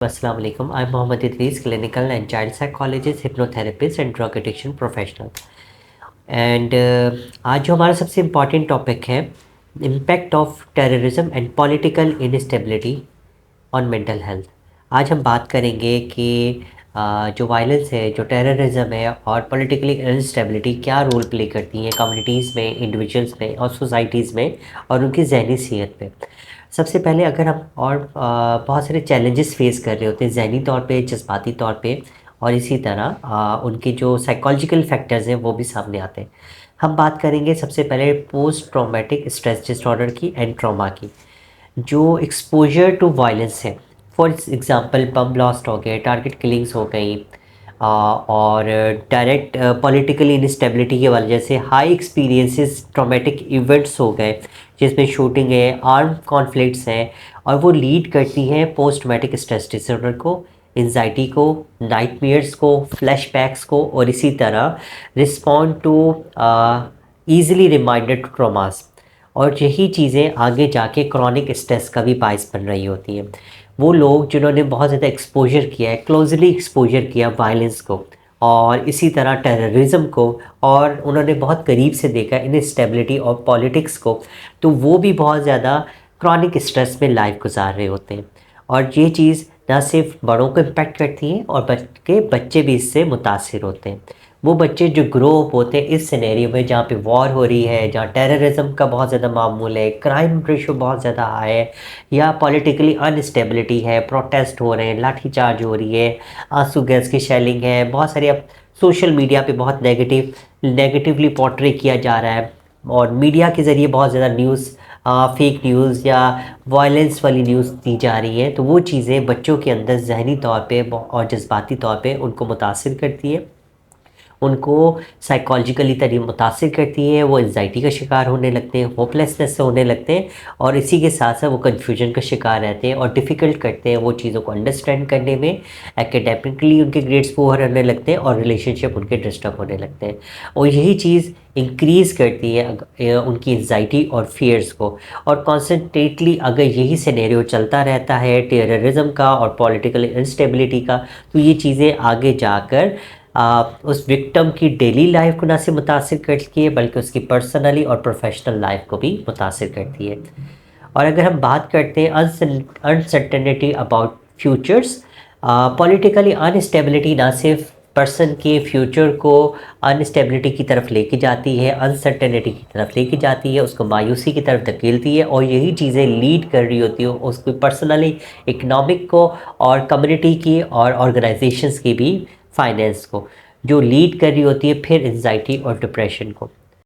अस्सलाम वालेकुम। I am Mohammad Idris, clinical and child psychologist, hypnotherapist and drug addiction professional. And आज जो हमारा सबसे इम्पॉर्टेंट टॉपिक है, impact of terrorism and political instability on mental health. आज हम बात करेंगे कि जो वायलेंस है, जो टेररिज्म है और पॉलिटिकली इनस्टेबिलिटी क्या रोल प्ले करती हैं कम्युनिटीज़ में, इंडिविजुअल्स में और सोसाइटीज़ में और उनकी ज़हनी सेहत पे। सबसे पहले अगर हम बहुत सारे चैलेंजेस फेस कर रहे होते हैं ज़हनी तौर पे, जज्बाती तौर पे और इसी तरह उनके जो साइकोलॉजिकल फैक्टर्स हैं वो भी सामने आते हैं। हम बात करेंगे सबसे पहले पोस्ट ट्रॉमेटिक स्ट्रेस डिसऑर्डर की एंड ट्रॉमा की। जो एक्सपोजर टू वायलेंस है, फॉर एग्ज़ाम्पल बम ब्लास्ट हो गए, टारगेट किलिंग्स हो गई, और डायरेक्ट पॉलिटिकल इंस्टेबिलिटी की वजह से हाई एक्सपीरियंसेस ट्रॉमेटिक इवेंट्स हो गए जिसमें शूटिंग है, आर्म कॉन्फ्लिक्ट्स हैं, और वो लीड करती हैं पोस्ट ट्रॉमेटिक स्ट्रेस डिसऑर्डर को, एंजाइटी को, नाइटमेयर्स को, फ्लैशबैक्स को, और इसी तरह respond to easily reminded traumas. और यही चीज़ें आगे जाके क्रॉनिक स्ट्रेस का भी बायस बन रही होती हैं। वो लोग जिन्होंने बहुत ज़्यादा एक्सपोजर किया है, क्लोजली एक्सपोजर किया वायलेंस को और इसी तरह टेररिज्म को, और उन्होंने बहुत करीब से देखा इनस्टेबिलिटी और पॉलिटिक्स को, तो वो भी बहुत ज़्यादा क्रॉनिक स्ट्रेस में लाइफ गुजार रहे होते हैं। और ये चीज़ ना सिर्फ बड़ों को इम्पेक्ट करती है और बच्चे भी इससे मुतासिर होते हैं। वो बच्चे जो ग्रो अप होते हैं इस सिनेरियो में जहाँ पे वॉर हो रही है, जहाँ टेररिज्म का बहुत ज़्यादा मामूल है, क्राइम रेशो बहुत ज़्यादा हाई है, या पॉलिटिकली अनस्टेबिलिटी है, प्रोटेस्ट हो रहे हैं, लाठीचार्ज हो रही है, आंसू गैस की शेलिंग है, बहुत सारी अब सोशल मीडिया पे बहुत नेगेटिवली पोर्ट्रे किया जा रहा है, और मीडिया के ज़रिए बहुत ज़्यादा न्यूज़, फेक न्यूज़ या वायलेंस वाली न्यूज़ दी जा रही है। तो वो चीज़ें बच्चों के अंदर ज़हनी तौर पे और जज्बाती तौर पे उनको मुतासिर करती है, उनको साइकोलॉजिकली तरीके मुतासिर करती है। वो एंजाइटी का शिकार होने लगते हैं, होपलेसनेस से होने लगते हैं, और इसी के साथ साथ वो कन्फ्यूजन का शिकार रहते हैं और डिफ़िकल्ट करते हैं वो चीज़ों को अंडरस्टैंड करने में। एकेडमिकली उनके ग्रेड्स पुअर होने लगते हैं और रिलेशनशिप उनके डिस्टर्ब होने लगते हैं, और यही चीज़ इंक्रीज़ करती है उनकी एंजाइटी और फियर्स को। और कॉन्सेंट्रेटली अगर यही सिनेरियो चलता रहता है टेररिज्म का और पॉलिटिकल इंस्टेबिलिटी का, तो ये चीज़ें आगे जाकर उस विक्टिम की डेली लाइफ को ना सिर्फ मुतासिर करती है बल्कि उसकी पर्सनली और प्रोफेशनल लाइफ को भी मुतासिर करती है। और अगर हम बात करते हैं uncertainty about futures, politically unstability ना सिर्फ पर्सन के फ्यूचर को अनस्टेबिलिटी की तरफ लेके जाती है, अनसर्टेनिटी की तरफ लेके जाती है, उसको मायूसी की तरफ धकेलती है, और यही चीज़ें लीड कर रही होती है उसको पर्सनली, इकनॉमिक को, और कम्युनिटी की और ऑर्गेनाइजेशंस की भी फाइनेंस को, जो लीड कर रही होती है फिर एंजाइटी और डिप्रेशन को।